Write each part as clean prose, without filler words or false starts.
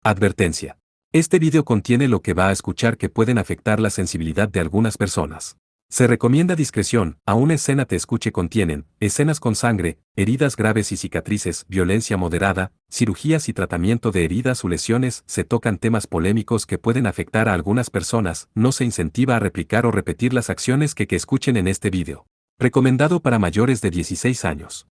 Advertencia. Este video contiene lo que va a escuchar que pueden afectar la sensibilidad de algunas personas. Se recomienda discreción, aún escena te escuche contienen, escenas con sangre, heridas graves y cicatrices, violencia moderada, cirugías y tratamiento de heridas o lesiones, se tocan temas polémicos que pueden afectar a algunas personas, no se incentiva a replicar o repetir las acciones que escuchen en este video. Recomendado para mayores de 16 años.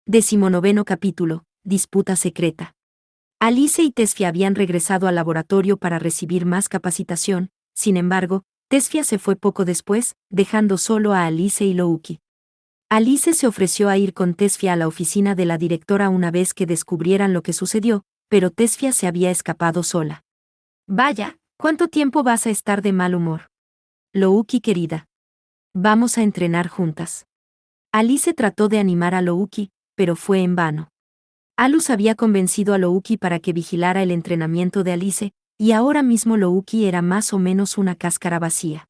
Decimonoveno capítulo, disputa secreta. Alice y Tesfia habían regresado al laboratorio para recibir más capacitación, sin embargo, Tesfia se fue poco después, dejando solo a Alice y Louki. Alice se ofreció a ir con Tesfia a la oficina de la directora una vez que descubrieran lo que sucedió, pero Tesfia se había escapado sola. Vaya, ¿cuánto tiempo vas a estar de mal humor? Louki querida. Vamos a entrenar juntas. Alice trató de animar a Louki, pero fue en vano. Alus había convencido a Louki para que vigilara el entrenamiento de Alice, y ahora mismo Louki era más o menos una cáscara vacía.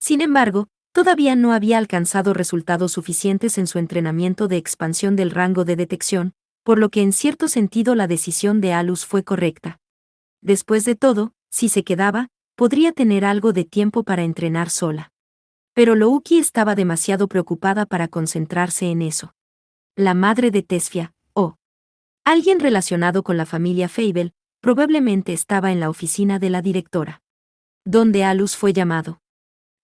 Sin embargo, todavía no había alcanzado resultados suficientes en su entrenamiento de expansión del rango de detección, por lo que en cierto sentido la decisión de Alus fue correcta. Después de todo, si se quedaba, podría tener algo de tiempo para entrenar sola. Pero Louki estaba demasiado preocupada para concentrarse en eso. La madre de Tesfia, alguien relacionado con la familia Fable, probablemente estaba en la oficina de la directora, donde Alus fue llamado.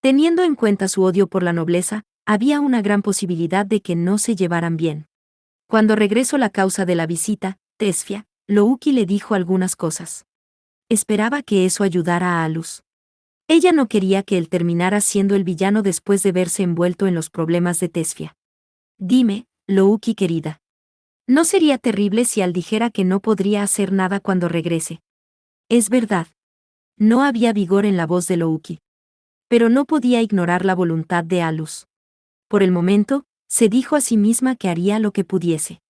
Teniendo en cuenta su odio por la nobleza, había una gran posibilidad de que no se llevaran bien. Cuando regresó la causa de la visita, Tesfia, Louki le dijo algunas cosas. Esperaba que eso ayudara a Alus. Ella no quería que él terminara siendo el villano después de verse envuelto en los problemas de Tesfia. Dime, Louki querida. ¿No sería terrible si Al dijera que no podría hacer nada cuando regrese? Es verdad. No había vigor en la voz de Louki. Pero no podía ignorar la voluntad de Alus. Por el momento, se dijo a sí misma que haría lo que pudiese.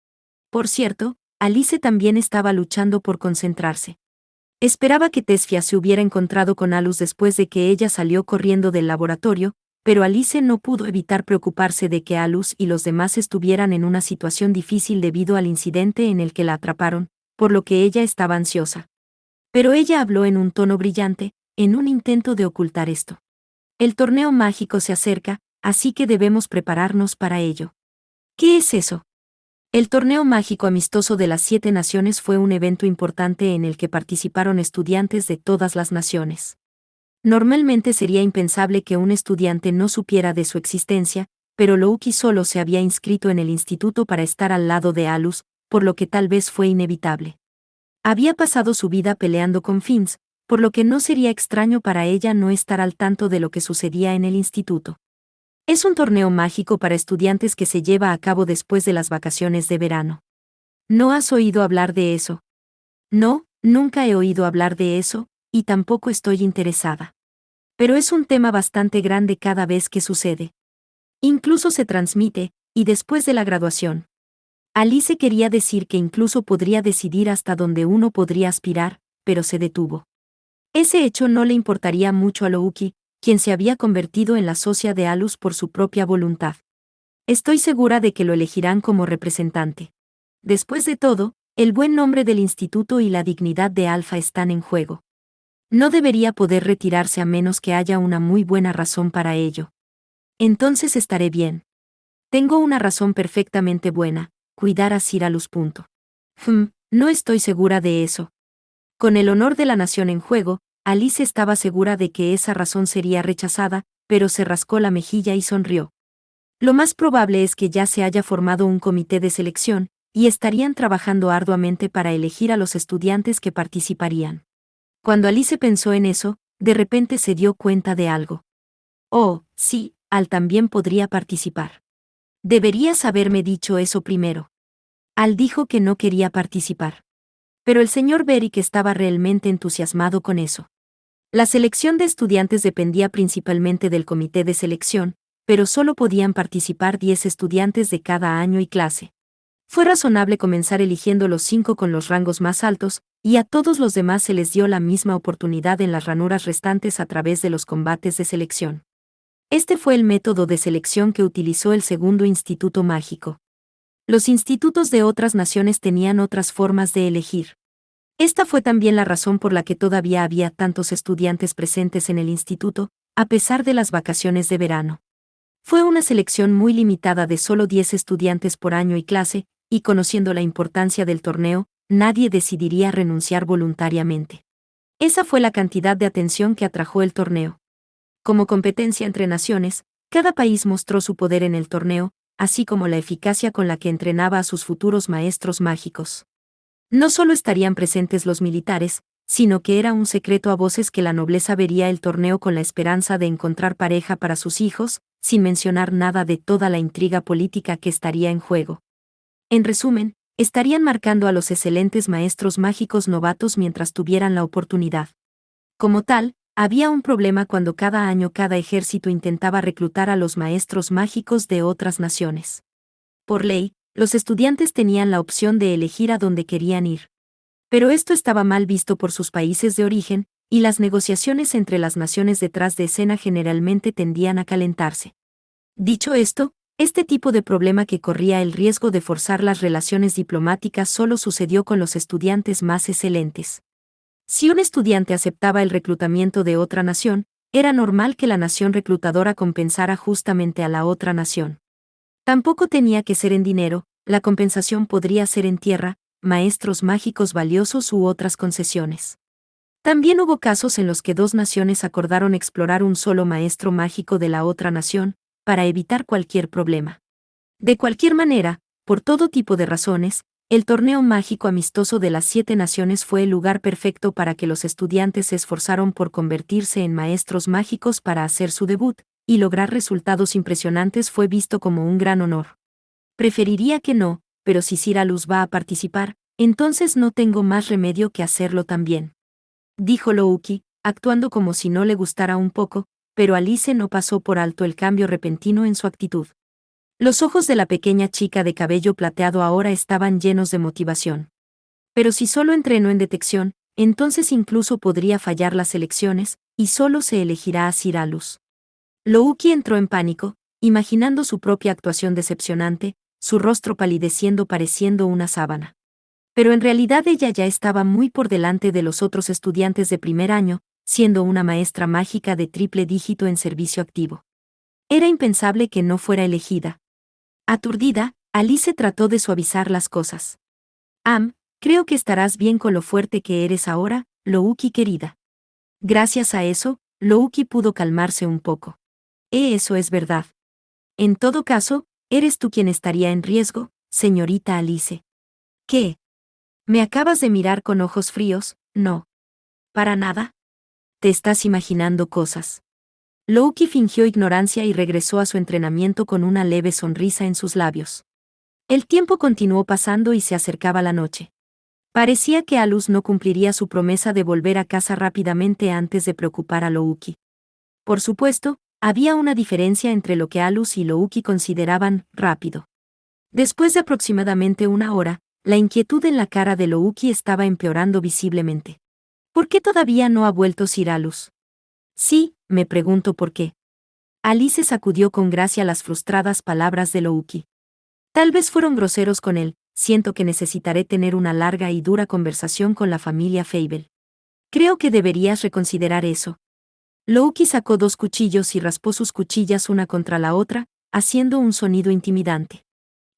Por cierto, Alice también estaba luchando por concentrarse. Esperaba que Tesfia se hubiera encontrado con Alus después de que ella salió corriendo del laboratorio, pero Alice no pudo evitar preocuparse de que Alus y los demás estuvieran en una situación difícil debido al incidente en el que la atraparon, por lo que ella estaba ansiosa. Pero ella habló en un tono brillante, en un intento de ocultar esto. El torneo mágico se acerca, así que debemos prepararnos para ello. ¿Qué es eso? El torneo mágico amistoso de las 7 naciones fue un evento importante en el que participaron estudiantes de todas las naciones. Normalmente sería impensable que un estudiante no supiera de su existencia, pero Louki solo se había inscrito en el instituto para estar al lado de Alus, por lo que tal vez fue inevitable. Había pasado su vida peleando con Fins, por lo que no sería extraño para ella no estar al tanto de lo que sucedía en el instituto. Es un torneo mágico para estudiantes que se lleva a cabo después de las vacaciones de verano. ¿No has oído hablar de eso? No, nunca he oído hablar de eso, y tampoco estoy interesada. Pero es un tema bastante grande cada vez que sucede. Incluso se transmite, y después de la graduación. Alice quería decir que incluso podría decidir hasta dónde uno podría aspirar, pero se detuvo. Ese hecho no le importaría mucho a Louki, quien se había convertido en la socia de Alus por su propia voluntad. Estoy segura de que lo elegirán como representante. Después de todo, el buen nombre del instituto y la dignidad de Alfa están en juego. No debería poder retirarse a menos que haya una muy buena razón para ello. Entonces estaré bien. Tengo una razón perfectamente buena, cuidar a Sir Alus. No estoy segura de eso. Con el honor de la nación en juego, Alice estaba segura de que esa razón sería rechazada, pero se rascó la mejilla y sonrió. Lo más probable es que ya se haya formado un comité de selección, y estarían trabajando arduamente para elegir a los estudiantes que participarían. Cuando Alice pensó en eso, de repente se dio cuenta de algo. Oh, sí, Al también podría participar. Deberías haberme dicho eso primero. Al dijo que no quería participar. Pero el señor Beric estaba realmente entusiasmado con eso. La selección de estudiantes dependía principalmente del comité de selección, pero solo podían participar 10 estudiantes de cada año y clase. Fue razonable comenzar eligiendo los 5 con los rangos más altos, y a todos los demás se les dio la misma oportunidad en las ranuras restantes a través de los combates de selección. Este fue el método de selección que utilizó el segundo instituto mágico. Los institutos de otras naciones tenían otras formas de elegir. Esta fue también la razón por la que todavía había tantos estudiantes presentes en el instituto, a pesar de las vacaciones de verano. Fue una selección muy limitada de solo 10 estudiantes por año y clase, y conociendo la importancia del torneo, nadie decidiría renunciar voluntariamente. Esa fue la cantidad de atención que atrajo el torneo. Como competencia entre naciones, cada país mostró su poder en el torneo, así como la eficacia con la que entrenaba a sus futuros maestros mágicos. No solo estarían presentes los militares, sino que era un secreto a voces que la nobleza vería el torneo con la esperanza de encontrar pareja para sus hijos, sin mencionar nada de toda la intriga política que estaría en juego. En resumen, estarían marcando a los excelentes maestros mágicos novatos mientras tuvieran la oportunidad. Como tal, había un problema cuando cada año cada ejército intentaba reclutar a los maestros mágicos de otras naciones. Por ley, los estudiantes tenían la opción de elegir a dónde querían ir. Pero esto estaba mal visto por sus países de origen, y las negociaciones entre las naciones detrás de escena generalmente tendían a calentarse. Dicho esto, este tipo de problema que corría el riesgo de forzar las relaciones diplomáticas solo sucedió con los estudiantes más excelentes. Si un estudiante aceptaba el reclutamiento de otra nación, era normal que la nación reclutadora compensara justamente a la otra nación. Tampoco tenía que ser en dinero, la compensación podría ser en tierra, maestros mágicos valiosos u otras concesiones. También hubo casos en los que dos naciones acordaron explorar un solo maestro mágico de la otra nación, para evitar cualquier problema. De cualquier manera, por todo tipo de razones, el torneo mágico amistoso de las 7 naciones fue el lugar perfecto para que los estudiantes se esforzaron por convertirse en maestros mágicos para hacer su debut, y lograr resultados impresionantes fue visto como un gran honor. Preferiría que no, pero si Cyralus va a participar, entonces no tengo más remedio que hacerlo también. Dijo Louki, actuando como si no le gustara un poco, pero Alice no pasó por alto el cambio repentino en su actitud. Los ojos de la pequeña chica de cabello plateado ahora estaban llenos de motivación. Pero si solo entrenó en detección, entonces incluso podría fallar las elecciones, y solo se elegirá a Cyralus. Louki entró en pánico, imaginando su propia actuación decepcionante, su rostro palideciendo pareciendo una sábana. Pero en realidad ella ya estaba muy por delante de los otros estudiantes de primer año, siendo una maestra mágica de triple dígito en servicio activo. Era impensable que no fuera elegida. Aturdida, Alice trató de suavizar las cosas. Creo que estarás bien con lo fuerte que eres ahora, Louki querida. Gracias a eso, Louki pudo calmarse un poco. Eso es verdad. En todo caso, eres tú quien estaría en riesgo, señorita Alice. ¿Qué? ¿Me acabas de mirar con ojos fríos? No. ¿Para nada? Te estás imaginando cosas. Louki fingió ignorancia y regresó a su entrenamiento con una leve sonrisa en sus labios. El tiempo continuó pasando y se acercaba la noche. Parecía que Alus no cumpliría su promesa de volver a casa rápidamente antes de preocupar a Louki. Por supuesto, había una diferencia entre lo que Alus y Louki consideraban rápido. Después de aproximadamente una hora, la inquietud en la cara de Louki estaba empeorando visiblemente. ¿Por qué todavía no ha vuelto Cyralus? Sí, me pregunto por qué. Alice sacudió con gracia las frustradas palabras de Louki. Tal vez fueron groseros con él, siento que necesitaré tener una larga y dura conversación con la familia Fable. Creo que deberías reconsiderar eso. Louki sacó 2 cuchillos y raspó sus cuchillas una contra la otra, haciendo un sonido intimidante.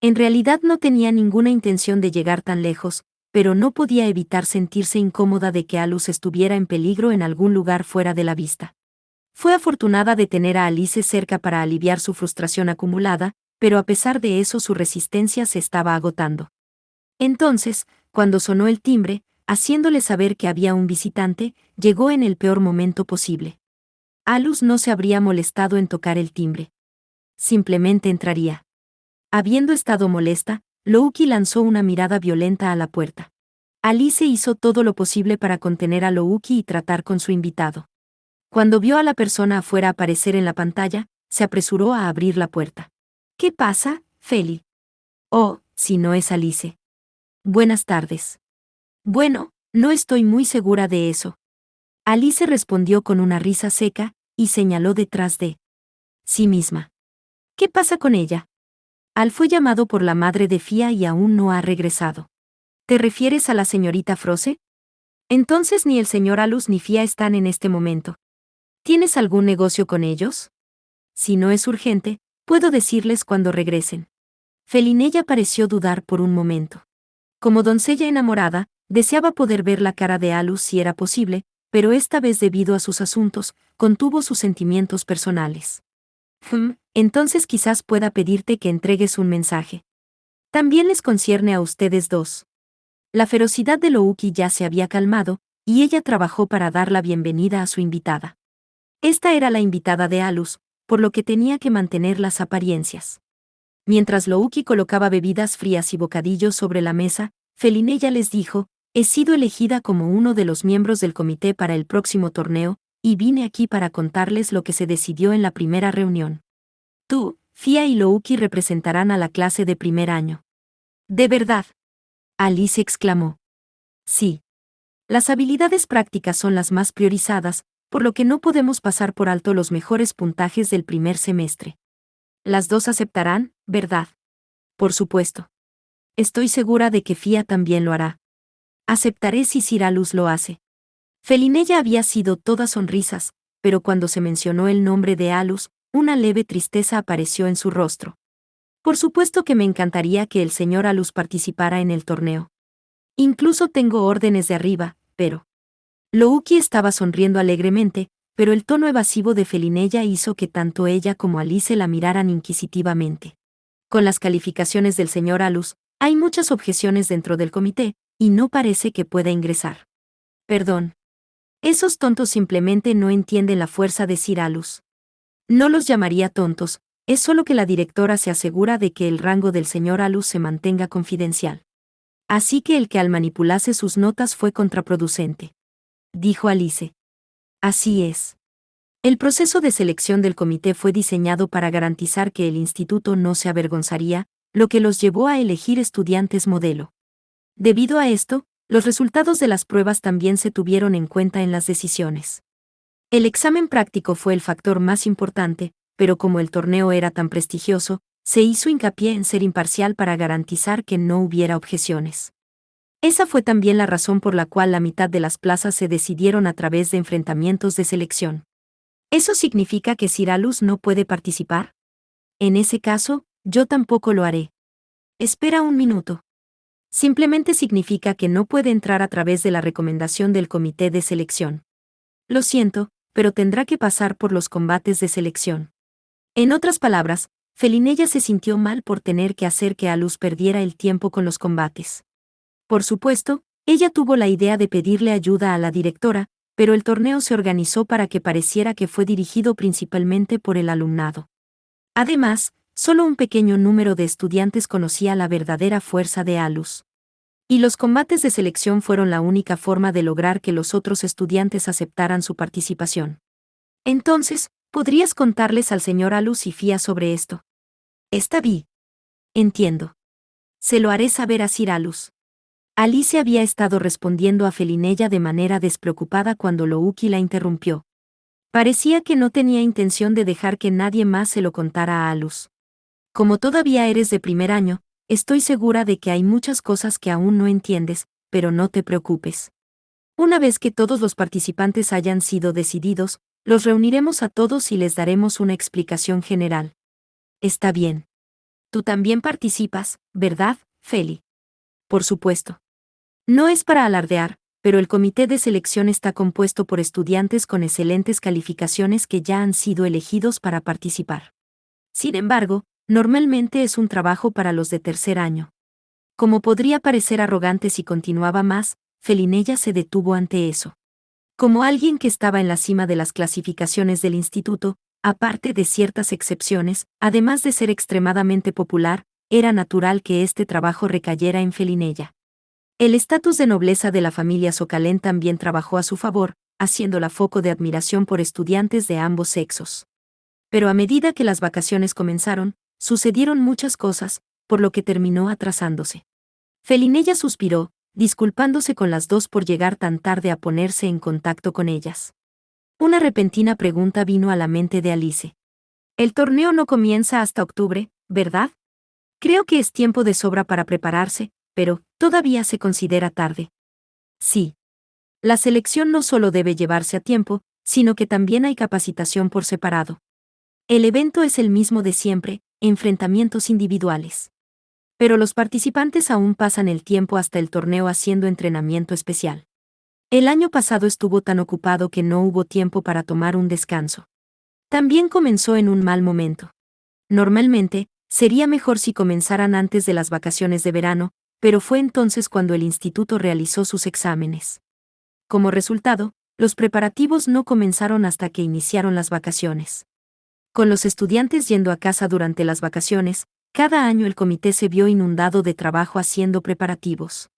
En realidad no tenía ninguna intención de llegar tan lejos, pero no podía evitar sentirse incómoda de que Alus estuviera en peligro en algún lugar fuera de la vista. Fue afortunada de tener a Alice cerca para aliviar su frustración acumulada, pero a pesar de eso su resistencia se estaba agotando. Entonces, cuando sonó el timbre, haciéndole saber que había un visitante, llegó en el peor momento posible. Alus no se habría molestado en tocar el timbre. Simplemente entraría. Habiendo estado molesta, Louki lanzó una mirada violenta a la puerta. Alice hizo todo lo posible para contener a Louki y tratar con su invitado. Cuando vio a la persona afuera aparecer en la pantalla, se apresuró a abrir la puerta. ¿Qué pasa, Feli? Oh, si no es Alice. Buenas tardes. Bueno, no estoy muy segura de eso. Alice respondió con una risa seca, y señaló detrás de Sí misma. ¿Qué pasa con ella? Al fue llamado por la madre de Fia y aún no ha regresado. ¿Te refieres a la señorita Froze? Entonces ni el señor Alus ni Fia están en este momento. ¿Tienes algún negocio con ellos? Si no es urgente, puedo decirles cuando regresen. Felinella pareció dudar por un momento. Como doncella enamorada, deseaba poder ver la cara de Alus si era posible, pero esta vez debido a sus asuntos, contuvo sus sentimientos personales. Entonces quizás pueda pedirte que entregues un mensaje. También les concierne a ustedes dos. La ferocidad de Louki ya se había calmado, y ella trabajó para dar la bienvenida a su invitada. Esta era la invitada de Alus, por lo que tenía que mantener las apariencias. Mientras Louki colocaba bebidas frías y bocadillos sobre la mesa, Felinella les dijo: he sido elegida como uno de los miembros del comité para el próximo torneo, y vine aquí para contarles lo que se decidió en la primera reunión. Tú, Fia y Louki representarán a la clase de primer año. ¿De verdad? Alice exclamó. Sí. Las habilidades prácticas son las más priorizadas, por lo que no podemos pasar por alto los mejores puntajes del primer semestre. Las dos aceptarán, ¿verdad? Por supuesto. Estoy segura de que Fia también lo hará. Aceptaré si Sir Alus lo hace. Felinella había sido toda sonrisas, pero cuando se mencionó el nombre de Alus, una leve tristeza apareció en su rostro. Por supuesto que me encantaría que el señor Alus participara en el torneo. Incluso tengo órdenes de arriba, pero... Louki estaba sonriendo alegremente, pero el tono evasivo de Felinella hizo que tanto ella como Alice la miraran inquisitivamente. Con las calificaciones del señor Alus, hay muchas objeciones dentro del comité, y no parece que pueda ingresar. Perdón. Esos tontos simplemente no entienden la fuerza de Sir Alus. No los llamaría tontos, es solo que la directora se asegura de que el rango del señor Alus se mantenga confidencial. Así que el que al manipulase sus notas fue contraproducente. Dijo Alice. Así es. El proceso de selección del comité fue diseñado para garantizar que el instituto no se avergonzaría, lo que los llevó a elegir estudiantes modelo. Debido a esto, los resultados de las pruebas también se tuvieron en cuenta en las decisiones. El examen práctico fue el factor más importante, pero como el torneo era tan prestigioso, se hizo hincapié en ser imparcial para garantizar que no hubiera objeciones. Esa fue también la razón por la cual la mitad de las plazas se decidieron a través de enfrentamientos de selección. ¿Eso significa que Sir Alus no puede participar? En ese caso, yo tampoco lo haré. Espera un minuto. Simplemente significa que no puede entrar a través de la recomendación del comité de selección. Lo siento, pero tendrá que pasar por los combates de selección. En otras palabras, Felinella se sintió mal por tener que hacer que Alus perdiera el tiempo con los combates. Por supuesto, ella tuvo la idea de pedirle ayuda a la directora, pero el torneo se organizó para que pareciera que fue dirigido principalmente por el alumnado. Además, solo un pequeño número de estudiantes conocía la verdadera fuerza de Alus. Y los combates de selección fueron la única forma de lograr que los otros estudiantes aceptaran su participación. Entonces, ¿podrías contarles al señor Alus y Fia sobre esto? Está bien. Entiendo. Se lo haré saber a Sir Alus. Alice había estado respondiendo a Felinella de manera despreocupada cuando Louki la interrumpió. Parecía que no tenía intención de dejar que nadie más se lo contara a Alus. Como todavía eres de primer año, estoy segura de que hay muchas cosas que aún no entiendes, pero no te preocupes. Una vez que todos los participantes hayan sido decididos, los reuniremos a todos y les daremos una explicación general. Está bien. Tú también participas, ¿verdad, Feli? Por supuesto. No es para alardear, pero el comité de selección está compuesto por estudiantes con excelentes calificaciones que ya han sido elegidos para participar. Sin embargo, normalmente es un trabajo para los de tercer año. Como podría parecer arrogante si continuaba más, Felinella se detuvo ante eso. Como alguien que estaba en la cima de las clasificaciones del instituto, aparte de ciertas excepciones, además de ser extremadamente popular, era natural que este trabajo recayera en Felinella. El estatus de nobleza de la familia Socalén también trabajó a su favor, haciéndola foco de admiración por estudiantes de ambos sexos. Pero a medida que las vacaciones comenzaron, sucedieron muchas cosas, por lo que terminó atrasándose. Felinella suspiró, disculpándose con las dos por llegar tan tarde a ponerse en contacto con ellas. Una repentina pregunta vino a la mente de Alice. El torneo no comienza hasta octubre, ¿verdad? Creo que es tiempo de sobra para prepararse, pero todavía se considera tarde. Sí. La selección no solo debe llevarse a tiempo, sino que también hay capacitación por separado. El evento es el mismo de siempre, enfrentamientos individuales. Pero los participantes aún pasan el tiempo hasta el torneo haciendo entrenamiento especial. El año pasado estuvo tan ocupado que no hubo tiempo para tomar un descanso. También comenzó en un mal momento. Normalmente, sería mejor si comenzaran antes de las vacaciones de verano, pero fue entonces cuando el instituto realizó sus exámenes. Como resultado, los preparativos no comenzaron hasta que iniciaron las vacaciones. Con los estudiantes yendo a casa durante las vacaciones, cada año el comité se vio inundado de trabajo haciendo preparativos.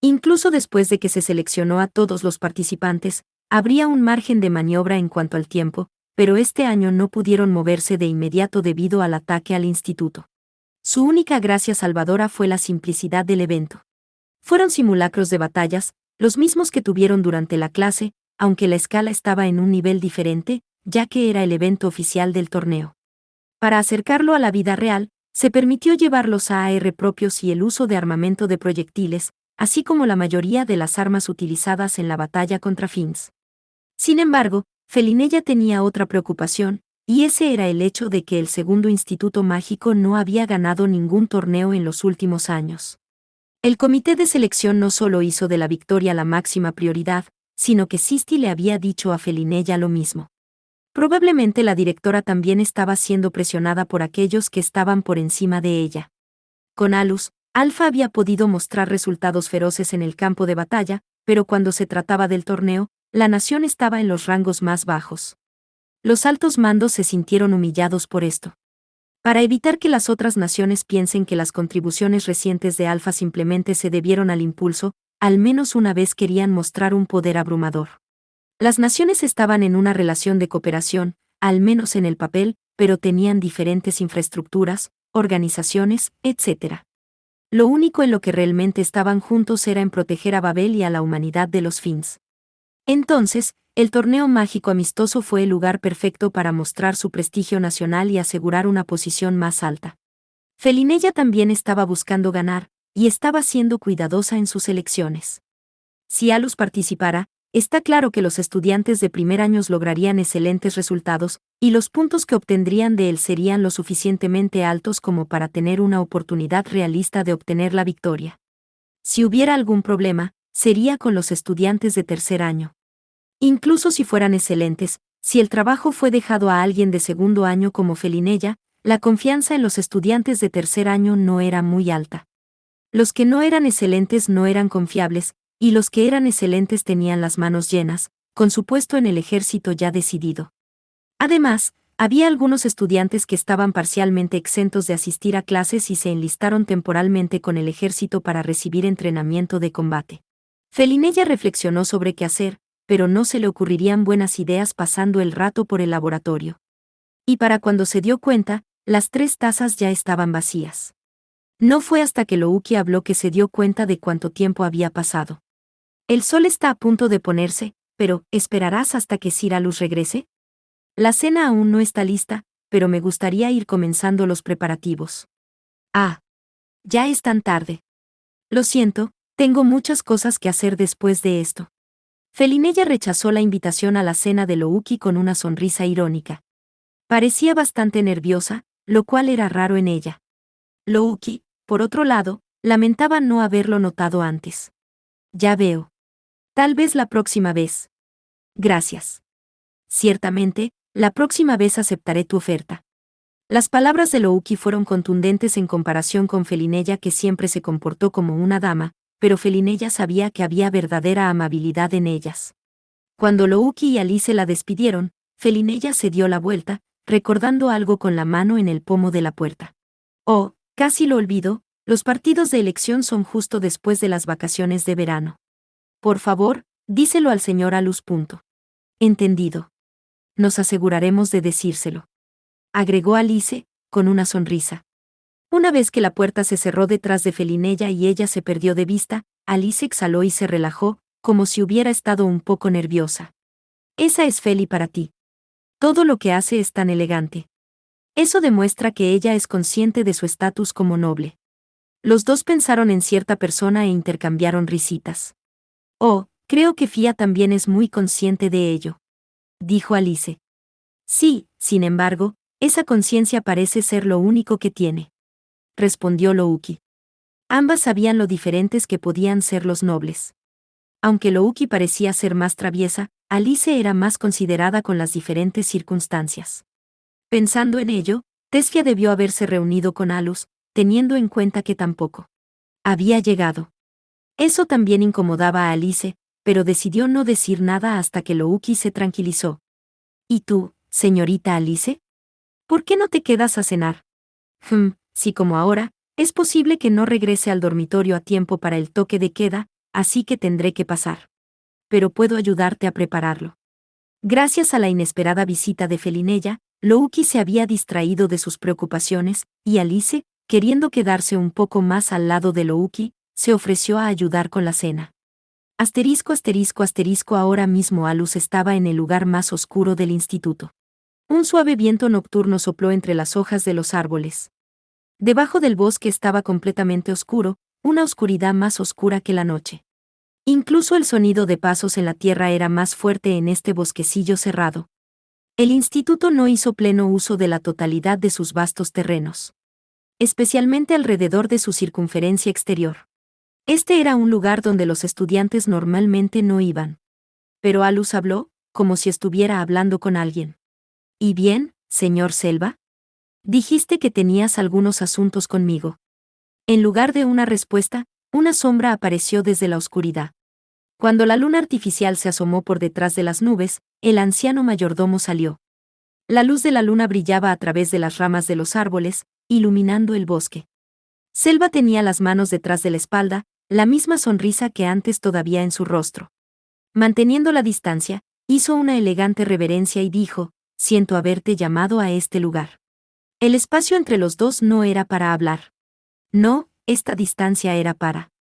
Incluso después de que se seleccionó a todos los participantes, habría un margen de maniobra en cuanto al tiempo, pero este año no pudieron moverse de inmediato debido al ataque al instituto. Su única gracia salvadora fue la simplicidad del evento. Fueron simulacros de batallas, los mismos que tuvieron durante la clase, aunque la escala estaba en un nivel diferente, ya que era el evento oficial del torneo. Para acercarlo a la vida real, se permitió llevar los AR propios y el uso de armamento de proyectiles, así como la mayoría de las armas utilizadas en la batalla contra Fins. Sin embargo, Felinella tenía otra preocupación, y ese era el hecho de que el segundo Instituto Mágico no había ganado ningún torneo en los últimos años. El comité de selección no solo hizo de la victoria la máxima prioridad, sino que Sisti le había dicho a Felinella lo mismo. Probablemente la directora también estaba siendo presionada por aquellos que estaban por encima de ella. Con Alus, Alfa había podido mostrar resultados feroces en el campo de batalla, pero cuando se trataba del torneo, la nación estaba en los rangos más bajos. Los altos mandos se sintieron humillados por esto. Para evitar que las otras naciones piensen que las contribuciones recientes de Alfa simplemente se debieron al impulso, al menos una vez querían mostrar un poder abrumador. Las naciones estaban en una relación de cooperación, al menos en el papel, pero tenían diferentes infraestructuras, organizaciones, etc. Lo único en lo que realmente estaban juntos era en proteger a Babel y a la humanidad de los Fins. Entonces, el torneo mágico amistoso fue el lugar perfecto para mostrar su prestigio nacional y asegurar una posición más alta. Felinella también estaba buscando ganar, y estaba siendo cuidadosa en sus elecciones. Si Alus participara, está claro que los estudiantes de primer año lograrían excelentes resultados, y los puntos que obtendrían de él serían lo suficientemente altos como para tener una oportunidad realista de obtener la victoria. Si hubiera algún problema, sería con los estudiantes de tercer año. Incluso si fueran excelentes, si el trabajo fue dejado a alguien de segundo año como Felinella, la confianza en los estudiantes de tercer año no era muy alta. Los que no eran excelentes no eran confiables, y los que eran excelentes tenían las manos llenas, con su puesto en el ejército ya decidido. Además, había algunos estudiantes que estaban parcialmente exentos de asistir a clases y se enlistaron temporalmente con el ejército para recibir entrenamiento de combate. Felinella reflexionó sobre qué hacer, pero no se le ocurrirían buenas ideas pasando el rato por el laboratorio. Y para cuando se dio cuenta, las 3 tazas ya estaban vacías. No fue hasta que Louki habló que se dio cuenta de cuánto tiempo había pasado. El sol está a punto de ponerse, pero ¿esperarás hasta que Sir Alus regrese? La cena aún no está lista, pero me gustaría ir comenzando los preparativos. Ah, ya es tan tarde. Lo siento, tengo muchas cosas que hacer después de esto. Felinella rechazó la invitación a la cena de Louki con una sonrisa irónica. Parecía bastante nerviosa, lo cual era raro en ella. Louki, por otro lado, lamentaba no haberlo notado antes. Ya veo. Tal vez la próxima vez. Gracias. Ciertamente, la próxima vez aceptaré tu oferta. Las palabras de Louki fueron contundentes en comparación con Felinella, que siempre se comportó como una dama, pero Felinella sabía que había verdadera amabilidad en ellas. Cuando Louki y Alice la despidieron, Felinella se dio la vuelta, recordando algo con la mano en el pomo de la puerta. Oh, casi lo olvido, los partidos de elección son justo después de las vacaciones de verano. Por favor, díselo al señor Alus. Entendido. Nos aseguraremos de decírselo. Agregó Alice, con una sonrisa. Una vez que la puerta se cerró detrás de Felinella y ella se perdió de vista, Alice exhaló y se relajó, como si hubiera estado un poco nerviosa. Esa es Feli para ti. Todo lo que hace es tan elegante. Eso demuestra que ella es consciente de su estatus como noble. Los dos pensaron en cierta persona e intercambiaron risitas. Oh, creo que Fia también es muy consciente de ello, dijo Alice. Sí, sin embargo, esa conciencia parece ser lo único que tiene, respondió Louki. Ambas sabían lo diferentes que podían ser los nobles. Aunque Louki parecía ser más traviesa, Alice era más considerada con las diferentes circunstancias. Pensando en ello, Tesfia debió haberse reunido con Alus, teniendo en cuenta que tampoco había llegado. Eso también incomodaba a Alice, pero decidió no decir nada hasta que Louki se tranquilizó. ¿Y tú, señorita Alice? ¿Por qué no te quedas a cenar? Si como ahora, es posible que no regrese al dormitorio a tiempo para el toque de queda, así que tendré que pasar. Pero puedo ayudarte a prepararlo. Gracias a la inesperada visita de Felinella, Louki se había distraído de sus preocupaciones, y Alice, queriendo quedarse un poco más al lado de Louki, se ofreció a ayudar con la cena. Ahora mismo Alus estaba en el lugar más oscuro del instituto. Un suave viento nocturno sopló entre las hojas de los árboles. Debajo del bosque estaba completamente oscuro, una oscuridad más oscura que la noche. Incluso el sonido de pasos en la tierra era más fuerte en este bosquecillo cerrado. El instituto no hizo pleno uso de la totalidad de sus vastos terrenos, especialmente alrededor de su circunferencia exterior. Este era un lugar donde los estudiantes normalmente no iban. Pero Alus habló, como si estuviera hablando con alguien. ¿Y bien, señor Selva? Dijiste que tenías algunos asuntos conmigo. En lugar de una respuesta, una sombra apareció desde la oscuridad. Cuando la luna artificial se asomó por detrás de las nubes, el anciano mayordomo salió. La luz de la luna brillaba a través de las ramas de los árboles, iluminando el bosque. Selva tenía las manos detrás de la espalda, la misma sonrisa que antes todavía en su rostro. Manteniendo la distancia, hizo una elegante reverencia y dijo, siento haberte llamado a este lugar. El espacio entre los dos no era para hablar. No, esta distancia era para.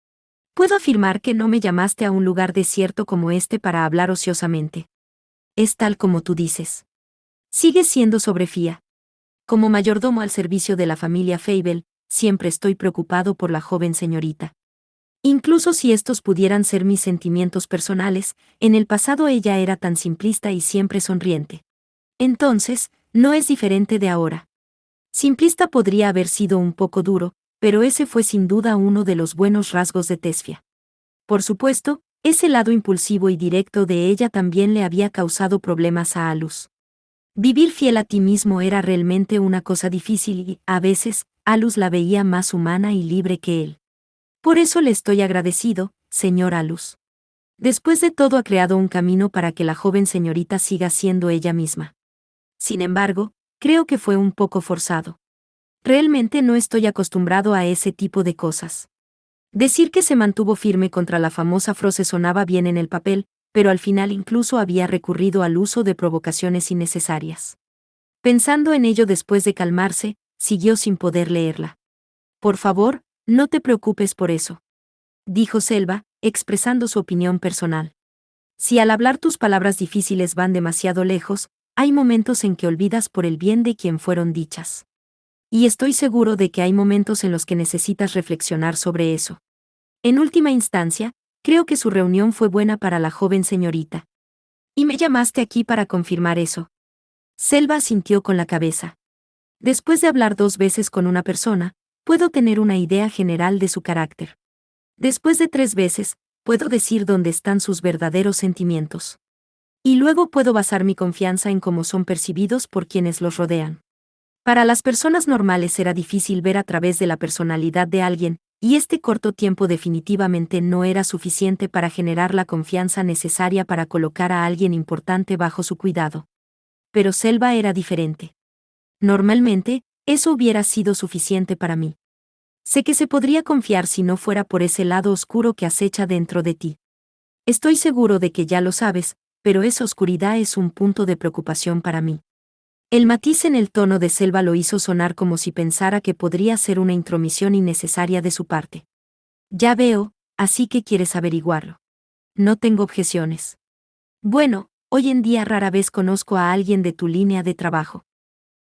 Puedo afirmar que no me llamaste a un lugar desierto como este para hablar ociosamente. Es tal como tú dices. Sigues siendo sobre Fia. Como mayordomo al servicio de la familia Fable, siempre estoy preocupado por la joven señorita. Incluso si estos pudieran ser mis sentimientos personales, en el pasado ella era tan simplista y siempre sonriente. Entonces, no es diferente de ahora. Simplista podría haber sido un poco duro, pero ese fue sin duda uno de los buenos rasgos de Tesfia. Por supuesto, ese lado impulsivo y directo de ella también le había causado problemas a Alus. Vivir fiel a ti mismo era realmente una cosa difícil y, a veces, Alus la veía más humana y libre que él. Por eso le estoy agradecido, señor Alus. Después de todo ha creado un camino para que la joven señorita siga siendo ella misma. Sin embargo, creo que fue un poco forzado. Realmente no estoy acostumbrado a ese tipo de cosas. Decir que se mantuvo firme contra la famosa frase sonaba bien en el papel, pero al final incluso había recurrido al uso de provocaciones innecesarias. Pensando en ello después de calmarse, siguió sin poder leerla. Por favor, no te preocupes por eso, dijo Selva, expresando su opinión personal. Si al hablar tus palabras difíciles van demasiado lejos, hay momentos en que olvidas por el bien de quien fueron dichas. Y estoy seguro de que hay momentos en los que necesitas reflexionar sobre eso. En última instancia, creo que su reunión fue buena para la joven señorita. Y me llamaste aquí para confirmar eso. Selva asintió con la cabeza. Después de hablar 2 veces con una persona, puedo tener una idea general de su carácter. Después de 3 veces, puedo decir dónde están sus verdaderos sentimientos. Y luego puedo basar mi confianza en cómo son percibidos por quienes los rodean. Para las personas normales era difícil ver a través de la personalidad de alguien, y este corto tiempo definitivamente no era suficiente para generar la confianza necesaria para colocar a alguien importante bajo su cuidado. Pero Selva era diferente. Normalmente, eso hubiera sido suficiente para mí. Sé que se podría confiar si no fuera por ese lado oscuro que acecha dentro de ti. Estoy seguro de que ya lo sabes, pero esa oscuridad es un punto de preocupación para mí. El matiz en el tono de Selva lo hizo sonar como si pensara que podría ser una intromisión innecesaria de su parte. Ya veo, así que quieres averiguarlo. No tengo objeciones. Bueno, hoy en día rara vez conozco a alguien de tu línea de trabajo.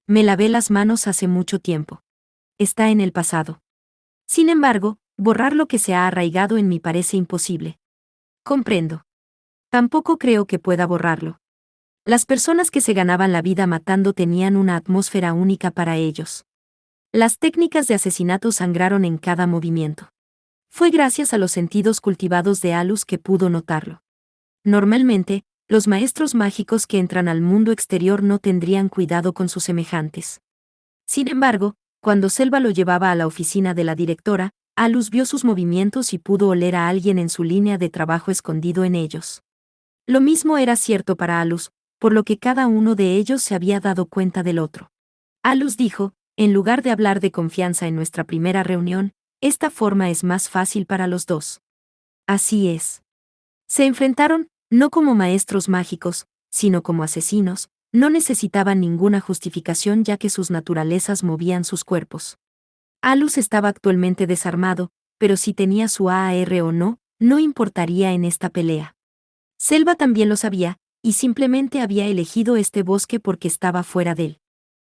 Me lavé las manos hace mucho tiempo. Está en el pasado. Sin embargo, borrar lo que se ha arraigado en mí parece imposible. Comprendo. Tampoco creo que pueda borrarlo. Las personas que se ganaban la vida matando tenían una atmósfera única para ellos. Las técnicas de asesinato sangraron en cada movimiento. Fue gracias a los sentidos cultivados de Alus que pudo notarlo. Normalmente, los maestros mágicos que entran al mundo exterior no tendrían cuidado con sus semejantes. Sin embargo, cuando Selva lo llevaba a la oficina de la directora, Alus vio sus movimientos y pudo oler a alguien en su línea de trabajo escondido en ellos. Lo mismo era cierto para Alus, por lo que cada uno de ellos se había dado cuenta del otro. Alus dijo, en lugar de hablar de confianza en nuestra primera reunión, esta forma es más fácil para los dos. Así es. Se enfrentaron, no como maestros mágicos, sino como asesinos, no necesitaban ninguna justificación ya que sus naturalezas movían sus cuerpos. Alus estaba actualmente desarmado, pero si tenía su AR o no, no importaría en esta pelea. Selva también lo sabía, y simplemente había elegido este bosque porque estaba fuera del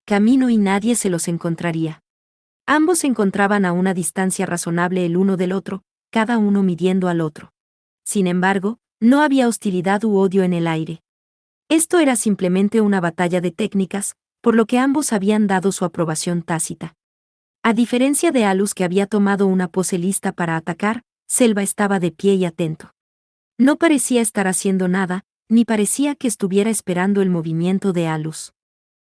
camino y nadie se los encontraría. Ambos se encontraban a una distancia razonable el uno del otro, cada uno midiendo al otro. Sin embargo, no había hostilidad u odio en el aire. Esto era simplemente una batalla de técnicas, por lo que ambos habían dado su aprobación tácita. A diferencia de Alus que había tomado una pose lista para atacar, Selva estaba de pie y atento. No parecía estar haciendo nada, ni parecía que estuviera esperando el movimiento de Alus.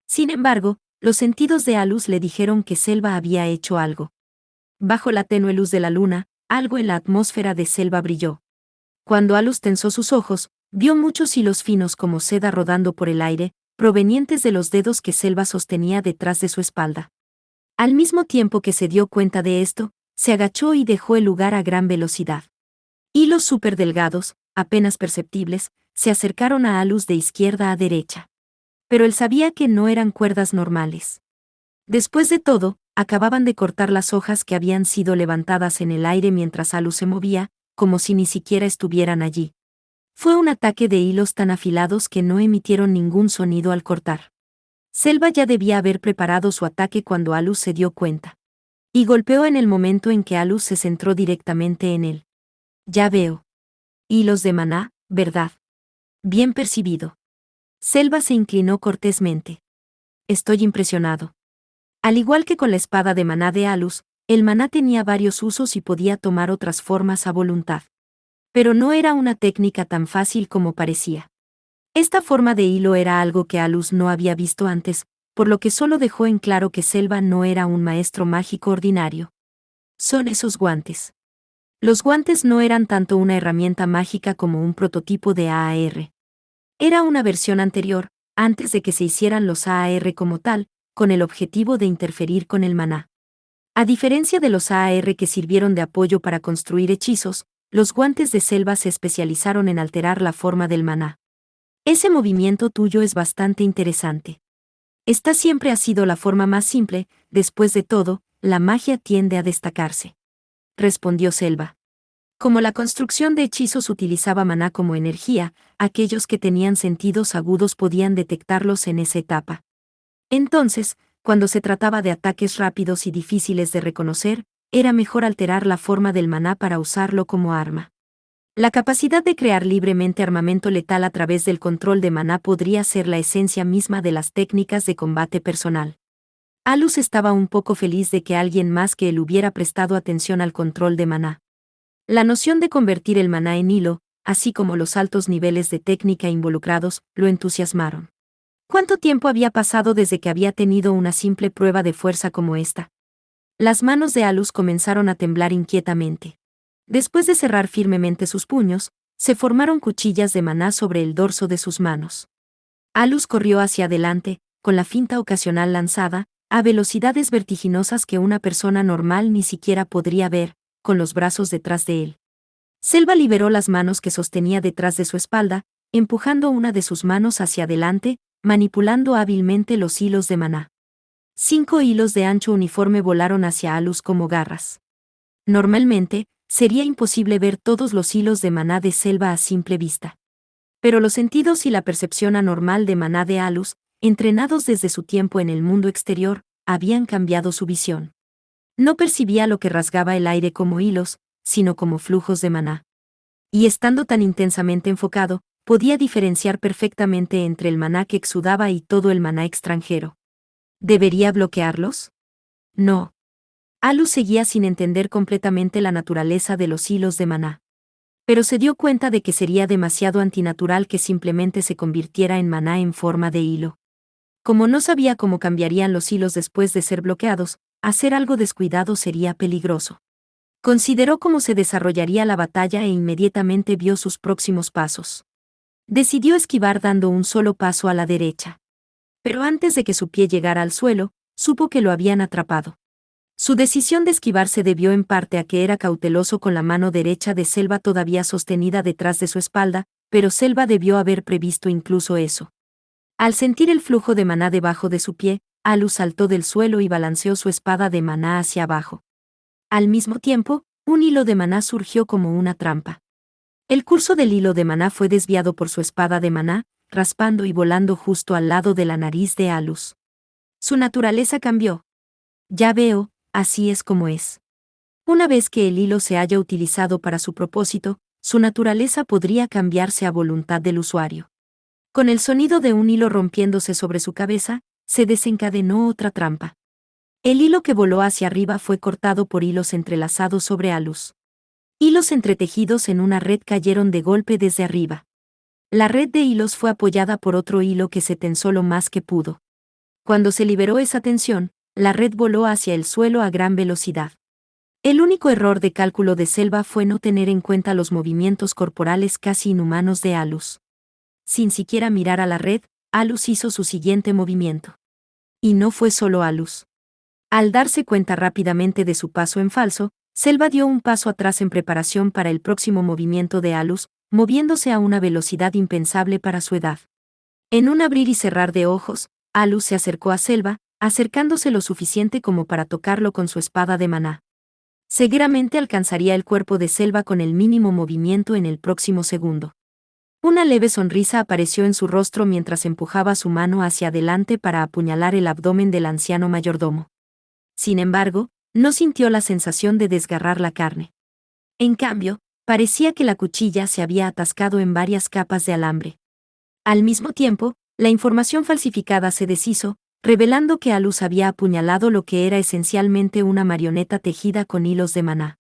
Sin embargo, los sentidos de Alus le dijeron que Selva había hecho algo. Bajo la tenue luz de la luna, algo en la atmósfera de Selva brilló. Cuando Alus tensó sus ojos, vio muchos hilos finos como seda rodando por el aire, provenientes de los dedos que Selva sostenía detrás de su espalda. Al mismo tiempo que se dio cuenta de esto, se agachó y dejó el lugar a gran velocidad. Hilos súper delgados, apenas perceptibles, se acercaron a Alus de izquierda a derecha. Pero él sabía que no eran cuerdas normales. Después de todo, acababan de cortar las hojas que habían sido levantadas en el aire mientras Alus se movía, como si ni siquiera estuvieran allí. Fue un ataque de hilos tan afilados que no emitieron ningún sonido al cortar. Selva ya debía haber preparado su ataque cuando Alus se dio cuenta. Y golpeó en el momento en que Alus se centró directamente en él. Ya veo. Hilos de maná, ¿verdad? Bien percibido. Selva se inclinó cortésmente. Estoy impresionado. Al igual que con la espada de maná de Alus, el maná tenía varios usos y podía tomar otras formas a voluntad. Pero no era una técnica tan fácil como parecía. Esta forma de hilo era algo que Alus no había visto antes, por lo que solo dejó en claro que Selva no era un maestro mágico ordinario. Son esos guantes. Los guantes no eran tanto una herramienta mágica como un prototipo de AAR. Era una versión anterior, antes de que se hicieran los AAR como tal, con el objetivo de interferir con el maná. A diferencia de los AAR que sirvieron de apoyo para construir hechizos, los guantes de Selva se especializaron en alterar la forma del maná. Ese movimiento tuyo es bastante interesante. Esta siempre ha sido la forma más simple, después de todo, la magia tiende a destacarse. Respondió Selva. Como la construcción de hechizos utilizaba maná como energía, aquellos que tenían sentidos agudos podían detectarlos en esa etapa. Entonces, cuando se trataba de ataques rápidos y difíciles de reconocer, era mejor alterar la forma del maná para usarlo como arma. La capacidad de crear libremente armamento letal a través del control de maná podría ser la esencia misma de las técnicas de combate personal. Alus estaba un poco feliz de que alguien más que él hubiera prestado atención al control de maná. La noción de convertir el maná en hilo, así como los altos niveles de técnica involucrados, lo entusiasmaron. ¿Cuánto tiempo había pasado desde que había tenido una simple prueba de fuerza como esta? Las manos de Alus comenzaron a temblar inquietamente. Después de cerrar firmemente sus puños, se formaron cuchillas de maná sobre el dorso de sus manos. Alus corrió hacia adelante, con la finta ocasional lanzada, a velocidades vertiginosas que una persona normal ni siquiera podría ver, con los brazos detrás de él. Selva liberó las manos que sostenía detrás de su espalda, empujando una de sus manos hacia adelante, manipulando hábilmente los hilos de maná. 5 hilos de ancho uniforme volaron hacia Alus como garras. Normalmente, sería imposible ver todos los hilos de maná de Selva a simple vista. Pero los sentidos y la percepción anormal de maná de Alus, entrenados desde su tiempo en el mundo exterior, habían cambiado su visión. No percibía lo que rasgaba el aire como hilos, sino como flujos de maná. Y estando tan intensamente enfocado, podía diferenciar perfectamente entre el maná que exudaba y todo el maná extranjero. ¿Debería bloquearlos? No. Alus seguía sin entender completamente la naturaleza de los hilos de maná. Pero se dio cuenta de que sería demasiado antinatural que simplemente se convirtiera en maná en forma de hilo. Como no sabía cómo cambiarían los hilos después de ser bloqueados, hacer algo descuidado sería peligroso. Consideró cómo se desarrollaría la batalla e inmediatamente vio sus próximos pasos. Decidió esquivar dando un solo paso a la derecha. Pero antes de que su pie llegara al suelo, supo que lo habían atrapado. Su decisión de esquivar se debió en parte a que era cauteloso con la mano derecha de Selva todavía sostenida detrás de su espalda, pero Selva debió haber previsto incluso eso. Al sentir el flujo de maná debajo de su pie, Alus saltó del suelo y balanceó su espada de maná hacia abajo. Al mismo tiempo, un hilo de maná surgió como una trampa. El curso del hilo de maná fue desviado por su espada de maná, raspando y volando justo al lado de la nariz de Alus. Su naturaleza cambió. Ya veo, así es como es. Una vez que el hilo se haya utilizado para su propósito, su naturaleza podría cambiarse a voluntad del usuario. Con el sonido de un hilo rompiéndose sobre su cabeza, se desencadenó otra trampa. El hilo que voló hacia arriba fue cortado por hilos entrelazados sobre Alus. Hilos entretejidos en una red cayeron de golpe desde arriba. La red de hilos fue apoyada por otro hilo que se tensó lo más que pudo. Cuando se liberó esa tensión, la red voló hacia el suelo a gran velocidad. El único error de cálculo de Selva fue no tener en cuenta los movimientos corporales casi inhumanos de Alus. Sin siquiera mirar a la red, Alus hizo su siguiente movimiento. Y no fue solo Alus. Al darse cuenta rápidamente de su paso en falso, Selva dio un paso atrás en preparación para el próximo movimiento de Alus, moviéndose a una velocidad impensable para su edad. En un abrir y cerrar de ojos, Alus se acercó a Selva, acercándose lo suficiente como para tocarlo con su espada de maná. Seguramente alcanzaría el cuerpo de Selva con el mínimo movimiento en el próximo segundo. Una leve sonrisa apareció en su rostro mientras empujaba su mano hacia adelante para apuñalar el abdomen del anciano mayordomo. Sin embargo, no sintió la sensación de desgarrar la carne. En cambio, parecía que la cuchilla se había atascado en varias capas de alambre. Al mismo tiempo, la información falsificada se deshizo, revelando que Alus había apuñalado lo que era esencialmente una marioneta tejida con hilos de maná.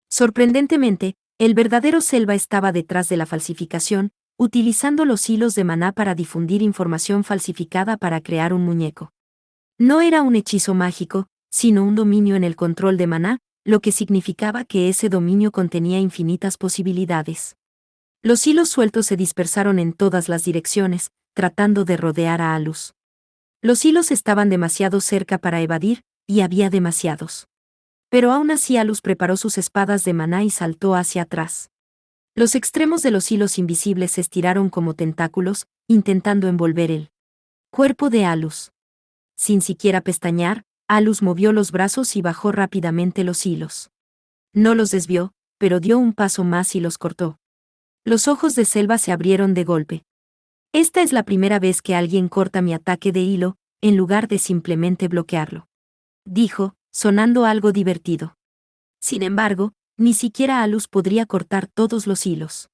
Sorprendentemente, el verdadero Selva estaba detrás de la falsificación, utilizando los hilos de maná para difundir información falsificada para crear un muñeco. No era un hechizo mágico, sino un dominio en el control de maná, lo que significaba que ese dominio contenía infinitas posibilidades. Los hilos sueltos se dispersaron en todas las direcciones, tratando de rodear a Alus. Los hilos estaban demasiado cerca para evadir, y había demasiados. Pero aún así Alus preparó sus espadas de maná y saltó hacia atrás. Los extremos de los hilos invisibles se estiraron como tentáculos, intentando envolver el cuerpo de Alus. Sin siquiera pestañear, Alus movió los brazos y bajó rápidamente los hilos. No los desvió, pero dio un paso más y los cortó. Los ojos de Selva se abrieron de golpe. Esta es la primera vez que alguien corta mi ataque de hilo, en lugar de simplemente bloquearlo. Dijo, sonando algo divertido. Sin embargo, ni siquiera Alus podría cortar todos los hilos.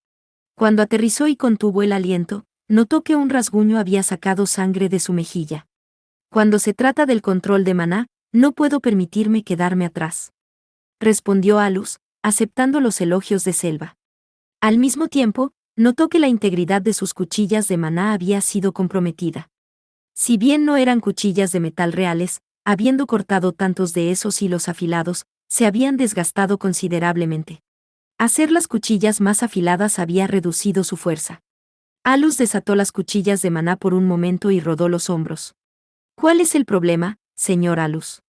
Cuando aterrizó y contuvo el aliento, notó que un rasguño había sacado sangre de su mejilla. Cuando se trata del control de maná, no puedo permitirme quedarme atrás. Respondió Alus, aceptando los elogios de Selva. Al mismo tiempo, notó que la integridad de sus cuchillas de maná había sido comprometida. Si bien no eran cuchillas de metal reales, habiendo cortado tantos de esos hilos afilados, se habían desgastado considerablemente. Hacer las cuchillas más afiladas había reducido su fuerza. Alus desató las cuchillas de maná por un momento y rodó los hombros. ¿Cuál es el problema, señor Alus?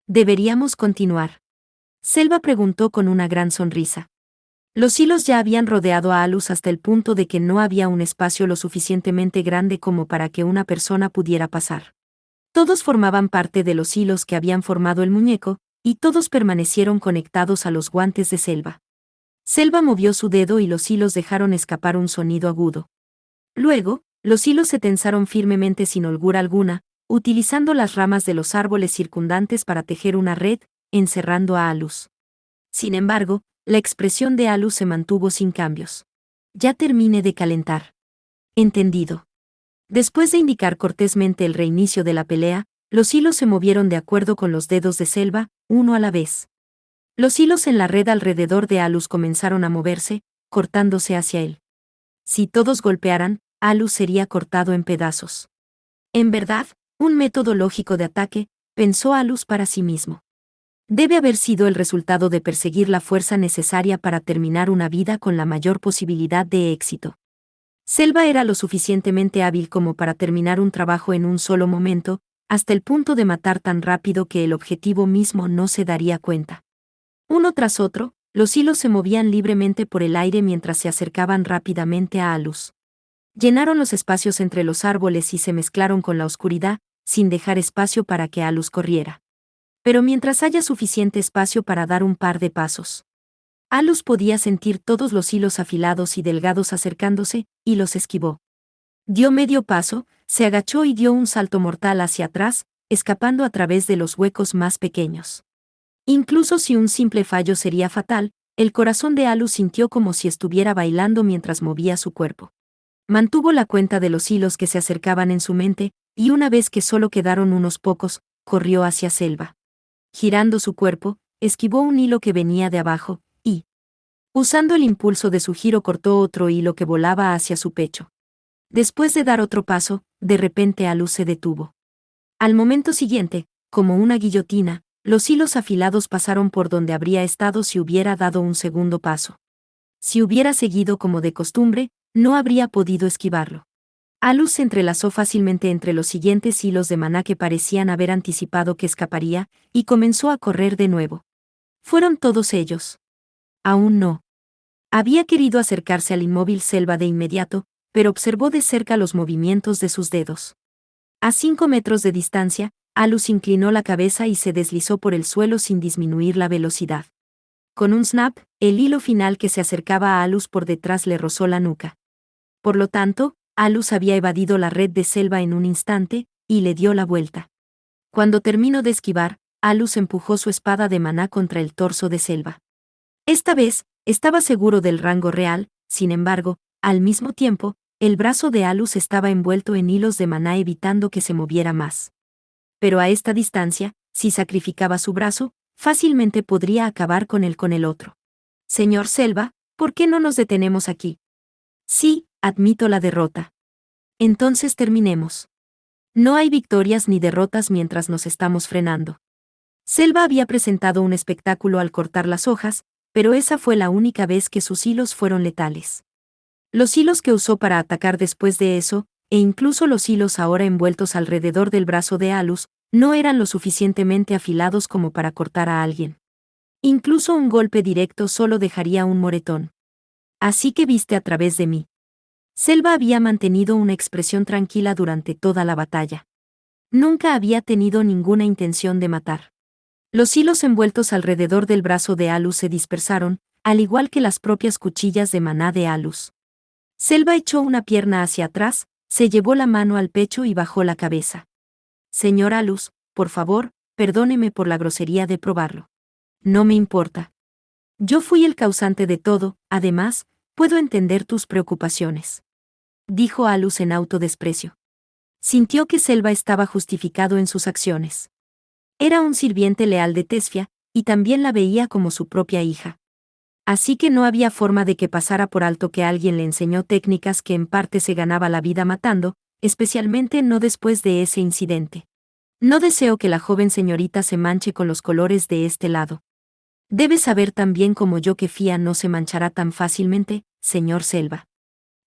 ¿Deberíamos continuar? Selva preguntó con una gran sonrisa. Los hilos ya habían rodeado a Alus hasta el punto de que no había un espacio lo suficientemente grande como para que una persona pudiera pasar. Todos formaban parte de los hilos que habían formado el muñeco, y todos permanecieron conectados a los guantes de Selva. Selva movió su dedo y los hilos dejaron escapar un sonido agudo. Luego, los hilos se tensaron firmemente sin holgura alguna, utilizando las ramas de los árboles circundantes para tejer una red, encerrando a Alus. Sin embargo, la expresión de Alus se mantuvo sin cambios. Ya terminé de calentar. Entendido. Después de indicar cortésmente el reinicio de la pelea, los hilos se movieron de acuerdo con los dedos de Selva, uno a la vez. Los hilos en la red alrededor de Alus comenzaron a moverse, cortándose hacia él. Si todos golpearan, Alus sería cortado en pedazos. En verdad, un método lógico de ataque, pensó Alus para sí mismo. Debe haber sido el resultado de perseguir la fuerza necesaria para terminar una vida con la mayor posibilidad de éxito. Selva era lo suficientemente hábil como para terminar un trabajo en un solo momento, hasta el punto de matar tan rápido que el objetivo mismo no se daría cuenta. Uno tras otro, los hilos se movían libremente por el aire mientras se acercaban rápidamente a Alus. Llenaron los espacios entre los árboles y se mezclaron con la oscuridad, sin dejar espacio para que Alus corriera. Pero mientras haya suficiente espacio para dar un par de pasos. Alus podía sentir todos los hilos afilados y delgados acercándose, y los esquivó. Dio medio paso, se agachó y dio un salto mortal hacia atrás, escapando a través de los huecos más pequeños. Incluso si un simple fallo sería fatal, el corazón de Alus sintió como si estuviera bailando mientras movía su cuerpo. Mantuvo la cuenta de los hilos que se acercaban en su mente, y una vez que solo quedaron unos pocos, corrió hacia Selva. Girando su cuerpo, esquivó un hilo que venía de abajo, y, usando el impulso de su giro, cortó otro hilo que volaba hacia su pecho. Después de dar otro paso, de repente Alus se detuvo. Al momento siguiente, como una guillotina, los hilos afilados pasaron por donde habría estado si hubiera dado un segundo paso. Si hubiera seguido como de costumbre, no habría podido esquivarlo. Alus se entrelazó fácilmente entre los siguientes hilos de maná que parecían haber anticipado que escaparía, y comenzó a correr de nuevo. ¿Fueron todos ellos? Aún no. Había querido acercarse al inmóvil Selva de inmediato, pero observó de cerca los movimientos de sus dedos. A 5 metros de distancia, Alus inclinó la cabeza y se deslizó por el suelo sin disminuir la velocidad. Con un snap, el hilo final que se acercaba a Alus por detrás le rozó la nuca. Por lo tanto, Alus había evadido la red de Selva en un instante, y le dio la vuelta. Cuando terminó de esquivar, Alus empujó su espada de maná contra el torso de Selva. Esta vez, estaba seguro del rango real, sin embargo, al mismo tiempo, el brazo de Alus estaba envuelto en hilos de maná evitando que se moviera más. Pero a esta distancia, si sacrificaba su brazo, fácilmente podría acabar con el otro. Señor Selva, ¿por qué no nos detenemos aquí? Sí, admito la derrota. Entonces terminemos. No hay victorias ni derrotas mientras nos estamos frenando. Selva había presentado un espectáculo al cortar las hojas, pero esa fue la única vez que sus hilos fueron letales. Los hilos que usó para atacar después de eso, e incluso los hilos ahora envueltos alrededor del brazo de Alus, no eran lo suficientemente afilados como para cortar a alguien. Incluso un golpe directo solo dejaría un moretón. Así que viste a través de mí. Selva había mantenido una expresión tranquila durante toda la batalla. Nunca había tenido ninguna intención de matar. Los hilos envueltos alrededor del brazo de Alus se dispersaron, al igual que las propias cuchillas de maná de Alus. Selva echó una pierna hacia atrás, se llevó la mano al pecho y bajó la cabeza. Señor Alus, por favor, perdóneme por la grosería de probarlo. No me importa. Yo fui el causante de todo, además, puedo entender tus preocupaciones. Dijo Alus en autodesprecio. Sintió que Selva estaba justificado en sus acciones. Era un sirviente leal de Tesfia, y también la veía como su propia hija. Así que no había forma de que pasara por alto que alguien le enseñó técnicas que en parte se ganaba la vida matando, especialmente no después de ese incidente. No deseo que la joven señorita se manche con los colores de este lado. Debes saber tan bien como yo que Fia no se manchará tan fácilmente, señor Selva.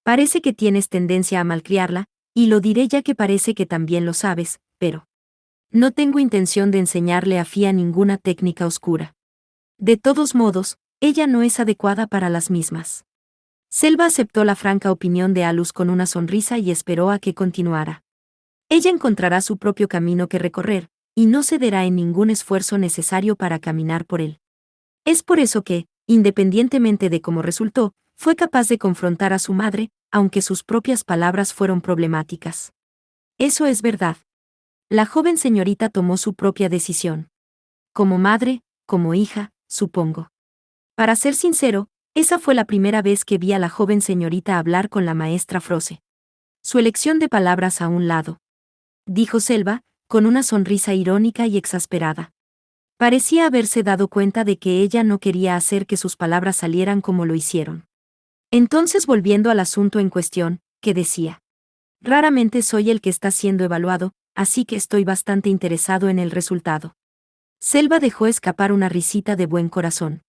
Parece que tienes tendencia a malcriarla, y lo diré ya que parece que también lo sabes, pero no tengo intención de enseñarle a Fia ninguna técnica oscura. De todos modos, ella no es adecuada para las mismas. Selva aceptó la franca opinión de Alus con una sonrisa y esperó a que continuara. Ella encontrará su propio camino que recorrer, y no cederá en ningún esfuerzo necesario para caminar por él. Es por eso que, independientemente de cómo resultó, fue capaz de confrontar a su madre, aunque sus propias palabras fueron problemáticas. Eso es verdad. La joven señorita tomó su propia decisión. Como madre, como hija, supongo. Para ser sincero, esa fue la primera vez que vi a la joven señorita hablar con la maestra Froze. Su elección de palabras a un lado, dijo Selva, con una sonrisa irónica y exasperada. Parecía haberse dado cuenta de que ella no quería hacer que sus palabras salieran como lo hicieron. Entonces, volviendo al asunto en cuestión, que decía: raramente soy el que está siendo evaluado, así que estoy bastante interesado en el resultado. Selva dejó escapar una risita de buen corazón.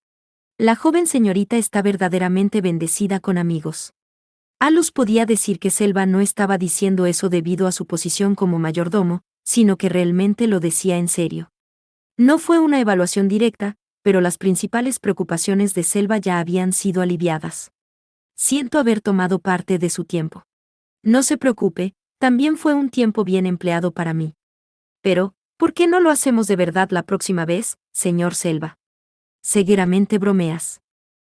La joven señorita está verdaderamente bendecida con amigos. Alus podía decir que Selva no estaba diciendo eso debido a su posición como mayordomo, sino que realmente lo decía en serio. No fue una evaluación directa, pero las principales preocupaciones de Selva ya habían sido aliviadas. Siento haber tomado parte de su tiempo. No se preocupe, también fue un tiempo bien empleado para mí. Pero, ¿por qué no lo hacemos de verdad la próxima vez, señor Selva? Seguramente bromeas.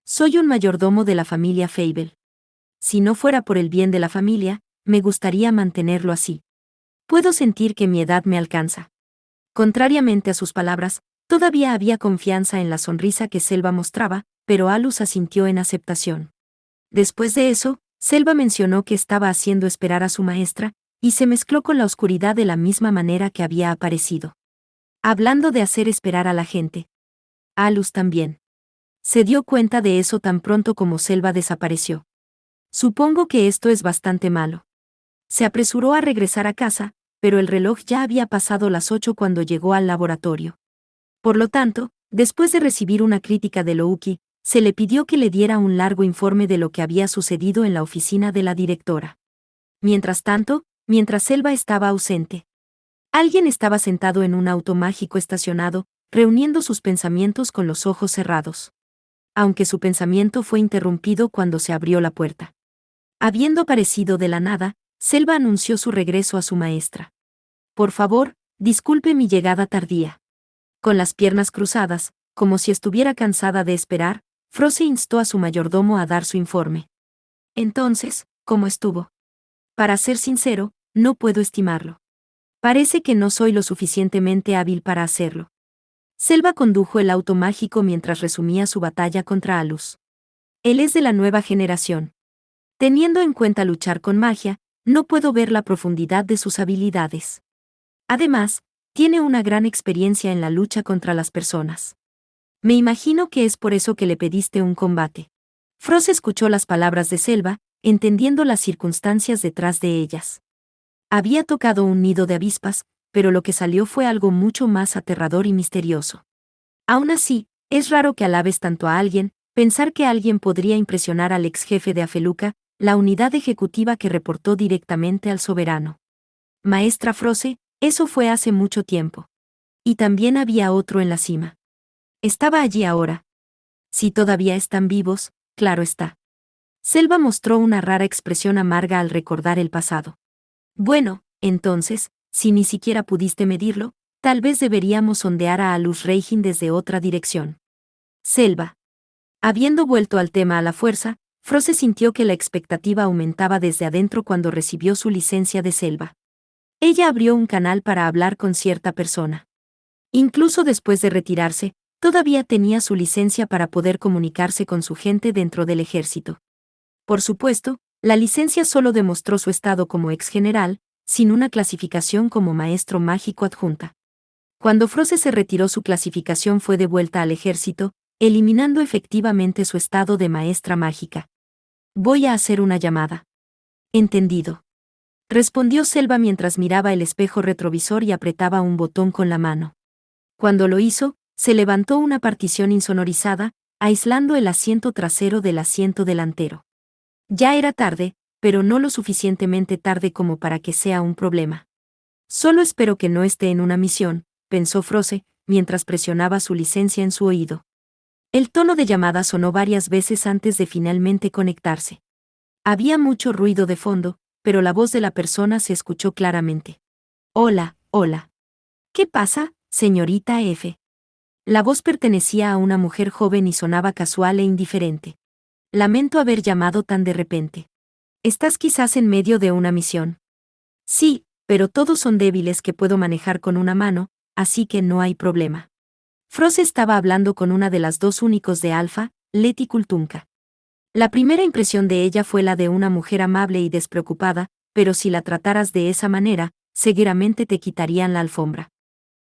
Soy un mayordomo de la familia Fable. Si no fuera por el bien de la familia, me gustaría mantenerlo así. Puedo sentir que mi edad me alcanza. Contrariamente a sus palabras, todavía había confianza en la sonrisa que Selva mostraba, pero Alus asintió en aceptación. Después de eso, Selva mencionó que estaba haciendo esperar a su maestra, y se mezcló con la oscuridad de la misma manera que había aparecido. Hablando de hacer esperar a la gente. Alus también. Se dio cuenta de eso tan pronto como Selva desapareció. Supongo que esto es bastante malo. Se apresuró a regresar a casa, pero el reloj ya había pasado las 8 cuando llegó al laboratorio. Por lo tanto, después de recibir una crítica de Louki, se le pidió que le diera un largo informe de lo que había sucedido en la oficina de la directora. Mientras tanto, mientras Selva estaba ausente, alguien estaba sentado en un auto mágico estacionado, reuniendo sus pensamientos con los ojos cerrados. Aunque su pensamiento fue interrumpido cuando se abrió la puerta. Habiendo aparecido de la nada, Selva anunció su regreso a su maestra. Por favor, disculpe mi llegada tardía. Con las piernas cruzadas, como si estuviera cansada de esperar, Froze instó a su mayordomo a dar su informe. Entonces, ¿cómo estuvo? Para ser sincero, no puedo estimarlo. Parece que no soy lo suficientemente hábil para hacerlo. Selva condujo el auto mágico mientras resumía su batalla contra Alus. Él es de la nueva generación. Teniendo en cuenta luchar con magia, no puedo ver la profundidad de sus habilidades. Además, tiene una gran experiencia en la lucha contra las personas. Me imagino que es por eso que le pediste un combate. Froze escuchó las palabras de Selva, entendiendo las circunstancias detrás de ellas. Había tocado un nido de avispas, pero lo que salió fue algo mucho más aterrador y misterioso. Aún así, es raro que alabes tanto a alguien, pensar que alguien podría impresionar al ex jefe de Afeluca, la unidad ejecutiva que reportó directamente al soberano. Maestra Froze, eso fue hace mucho tiempo. Y también había otro en la cima. Estaba allí ahora. Si todavía están vivos, claro está. Selva mostró una rara expresión amarga al recordar el pasado. Bueno, entonces, si ni siquiera pudiste medirlo, tal vez deberíamos sondear a Alus Reijin desde otra dirección. Selva. Habiendo vuelto al tema a la fuerza, Froze sintió que la expectativa aumentaba desde adentro cuando recibió su licencia de Selva. Ella abrió un canal para hablar con cierta persona. Incluso después de retirarse, todavía tenía su licencia para poder comunicarse con su gente dentro del ejército. Por supuesto, la licencia solo demostró su estado como ex general, sin una clasificación como maestro mágico adjunta. Cuando Froze se retiró, su clasificación fue devuelta al ejército, eliminando efectivamente su estado de maestra mágica. Voy a hacer una llamada. Entendido. Respondió Selva mientras miraba el espejo retrovisor y apretaba un botón con la mano. Cuando lo hizo, se levantó una partición insonorizada, aislando el asiento trasero del asiento delantero. Ya era tarde, pero no lo suficientemente tarde como para que sea un problema. Solo espero que no esté en una misión, pensó Froze, mientras presionaba su licencia en su oído. El tono de llamada sonó varias veces antes de finalmente conectarse. Había mucho ruido de fondo, pero la voz de la persona se escuchó claramente. Hola, hola. ¿Qué pasa, señorita F? La voz pertenecía a una mujer joven y sonaba casual e indiferente. Lamento haber llamado tan de repente. Estás quizás en medio de una misión. Sí, pero todos son débiles que puedo manejar con una mano, así que no hay problema. Frost estaba hablando con una de las dos únicos de Alfa, Letty Kultunka. La primera impresión de ella fue la de una mujer amable y despreocupada, pero si la trataras de esa manera, seguramente te quitarían la alfombra.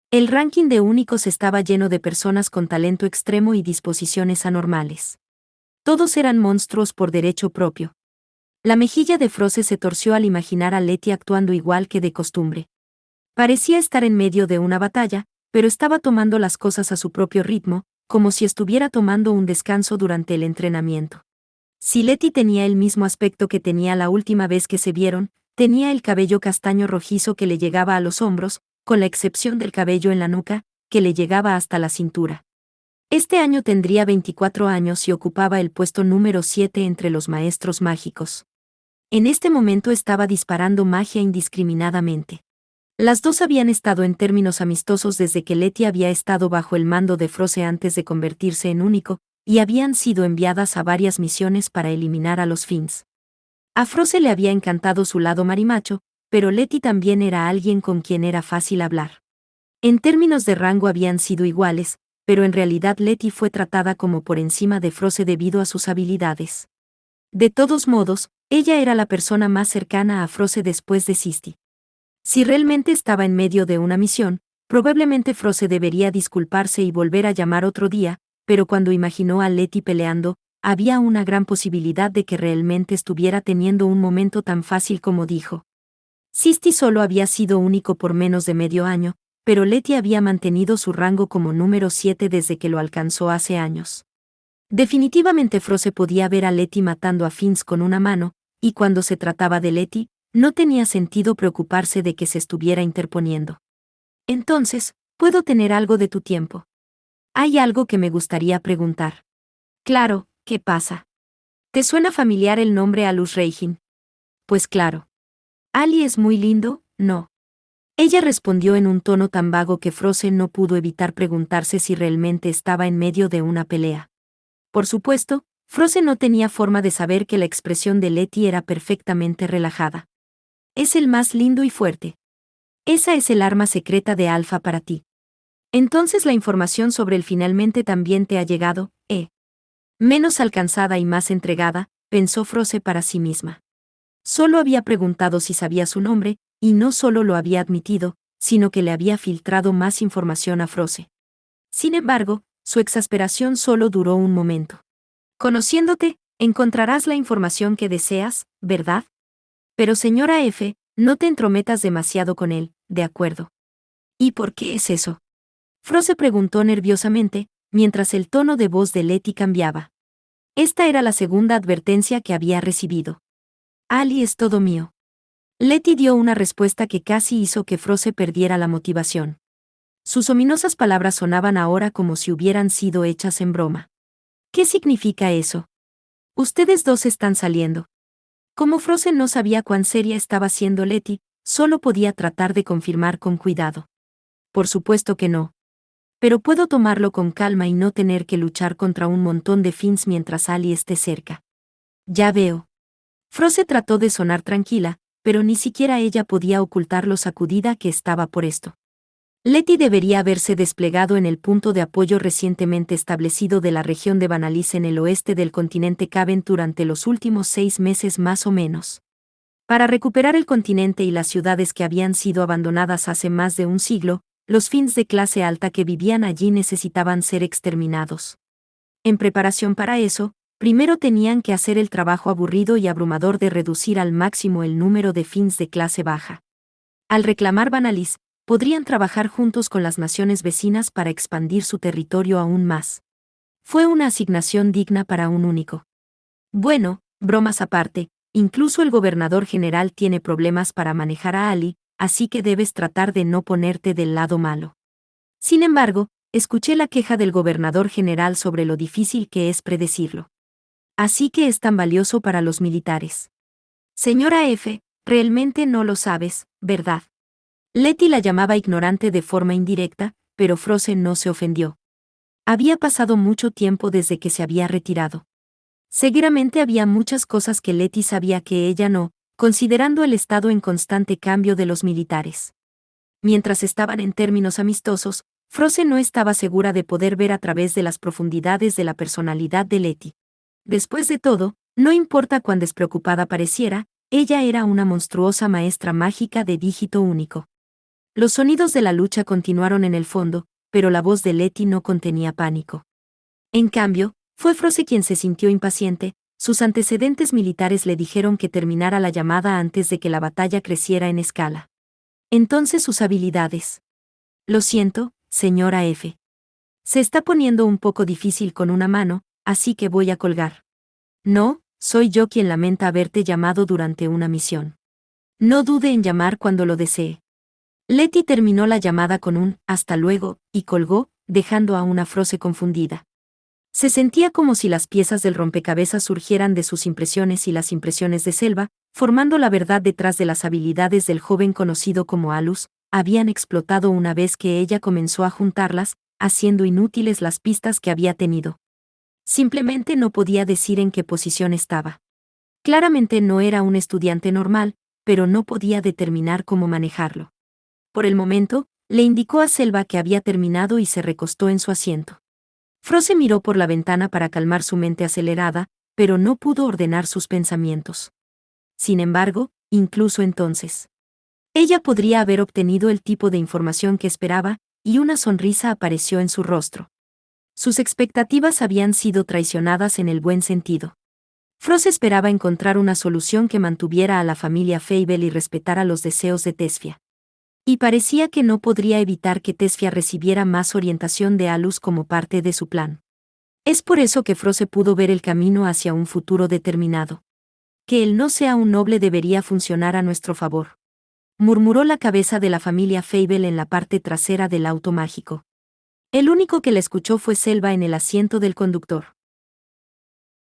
El ranking de únicos estaba lleno de personas con talento extremo y disposiciones anormales. Todos eran monstruos por derecho propio. La mejilla de Frost se torció al imaginar a Letty actuando igual que de costumbre. Parecía estar en medio de una batalla, pero estaba tomando las cosas a su propio ritmo, como si estuviera tomando un descanso durante el entrenamiento. Si Letty tenía el mismo aspecto que tenía la última vez que se vieron, tenía el cabello castaño rojizo que le llegaba a los hombros, con la excepción del cabello en la nuca, que le llegaba hasta la cintura. Este año tendría 24 años y ocupaba el puesto número 7 entre los maestros mágicos. En este momento estaba disparando magia indiscriminadamente. Las dos habían estado en términos amistosos desde que Letty había estado bajo el mando de Frost antes de convertirse en único, y habían sido enviadas a varias misiones para eliminar a los Finns. A Frost le había encantado su lado marimacho, pero Letty también era alguien con quien era fácil hablar. En términos de rango habían sido iguales, pero en realidad Letty fue tratada como por encima de Frost debido a sus habilidades. De todos modos, ella era la persona más cercana a Frost después de Sisti. Si realmente estaba en medio de una misión, probablemente Frost debería disculparse y volver a llamar otro día, pero cuando imaginó a Letty peleando, había una gran posibilidad de que realmente estuviera teniendo un momento tan fácil como dijo. Sisti solo había sido único por menos de medio año, pero Letty había mantenido su rango como número 7 desde que lo alcanzó hace años. Definitivamente Frost podía ver a Letty matando a Finns con una mano, y cuando se trataba de Letty, no tenía sentido preocuparse de que se estuviera interponiendo. Entonces, ¿puedo tener algo de tu tiempo? Hay algo que me gustaría preguntar. Claro, ¿qué pasa? ¿Te suena familiar el nombre Alus Reijin? Pues claro. Ali es muy lindo, ¿no? Ella respondió en un tono tan vago que Frozen no pudo evitar preguntarse si realmente estaba en medio de una pelea. Por supuesto, Frozen no tenía forma de saber que la expresión de Letty era perfectamente relajada. Es el más lindo y fuerte. Esa es el arma secreta de Alpha para ti. Entonces la información sobre él finalmente también te ha llegado, ¿eh? Menos alcanzada y más entregada, pensó Frozen para sí misma. Solo había preguntado si sabía su nombre, y no solo lo había admitido, sino que le había filtrado más información a Frozen. Sin embargo, su exasperación solo duró un momento. Conociéndote, encontrarás la información que deseas, ¿verdad? Pero señora F, no te entrometas demasiado con él, ¿de acuerdo? ¿Y por qué es eso? Frozen preguntó nerviosamente, mientras el tono de voz de Letty cambiaba. Esta era la segunda advertencia que había recibido. Ali es todo mío. Letty dio una respuesta que casi hizo que Frozen perdiera la motivación. Sus ominosas palabras sonaban ahora como si hubieran sido hechas en broma. ¿Qué significa eso? Ustedes dos están saliendo. Como Frozen no sabía cuán seria estaba siendo Letty, solo podía tratar de confirmar con cuidado. Por supuesto que no. Pero puedo tomarlo con calma y no tener que luchar contra un montón de Finns mientras Ali esté cerca. Ya veo. Frozen trató de sonar tranquila, pero ni siquiera ella podía ocultar lo sacudida que estaba por esto. Letty debería haberse desplegado en el punto de apoyo recientemente establecido de la región de Vanalice en el oeste del continente Caven durante los últimos 6 meses más o menos. Para recuperar el continente y las ciudades que habían sido abandonadas hace más de un siglo, los Finns de clase alta que vivían allí necesitaban ser exterminados. En preparación para eso, primero tenían que hacer el trabajo aburrido y abrumador de reducir al máximo el número de Finns de clase baja. Al reclamar Vanalice, podrían trabajar juntos con las naciones vecinas para expandir su territorio aún más. Fue una asignación digna para un único. Bueno, bromas aparte, incluso el gobernador general tiene problemas para manejar a Ali, así que debes tratar de no ponerte del lado malo. Sin embargo, escuché la queja del gobernador general sobre lo difícil que es predecirlo. Así que es tan valioso para los militares. Señora F, realmente no lo sabes, ¿verdad? Letty la llamaba ignorante de forma indirecta, pero Frozen no se ofendió. Había pasado mucho tiempo desde que se había retirado. Seguramente había muchas cosas que Letty sabía que ella no, considerando el estado en constante cambio de los militares. Mientras estaban en términos amistosos, Froze no estaba segura de poder ver a través de las profundidades de la personalidad de Letty. Después de todo, no importa cuán despreocupada pareciera, ella era una monstruosa maestra mágica de dígito único. Los sonidos de la lucha continuaron en el fondo, pero la voz de Letty no contenía pánico. En cambio, fue Froze quien se sintió impaciente. Sus antecedentes militares le dijeron que terminara la llamada antes de que la batalla creciera en escala. Entonces sus habilidades. Lo siento, señora F. Se está poniendo un poco difícil con una mano, así que voy a colgar. No, soy yo quien lamenta haberte llamado durante una misión. No dude en llamar cuando lo desee. Letty terminó la llamada con un «hasta luego» y colgó, dejando a una Froze confundida. Se sentía como si las piezas del rompecabezas surgieran de sus impresiones y las impresiones de Selva, formando la verdad detrás de las habilidades del joven conocido como Alus, habían explotado una vez que ella comenzó a juntarlas, haciendo inútiles las pistas que había tenido. Simplemente no podía decir en qué posición estaba. Claramente no era un estudiante normal, pero no podía determinar cómo manejarlo. Por el momento, le indicó a Selva que había terminado y se recostó en su asiento. Froze miró por la ventana para calmar su mente acelerada, pero no pudo ordenar sus pensamientos. Sin embargo, incluso entonces, ella podría haber obtenido el tipo de información que esperaba, y una sonrisa apareció en su rostro. Sus expectativas habían sido traicionadas en el buen sentido. Froze esperaba encontrar una solución que mantuviera a la familia Fable y respetara los deseos de Tesfia. Y parecía que no podría evitar que Tesfia recibiera más orientación de Alus como parte de su plan. Es por eso que Froze pudo ver el camino hacia un futuro determinado. Que él no sea un noble debería funcionar a nuestro favor. Murmuró la cabeza de la familia Fable en la parte trasera del auto mágico. El único que la escuchó fue Selva en el asiento del conductor.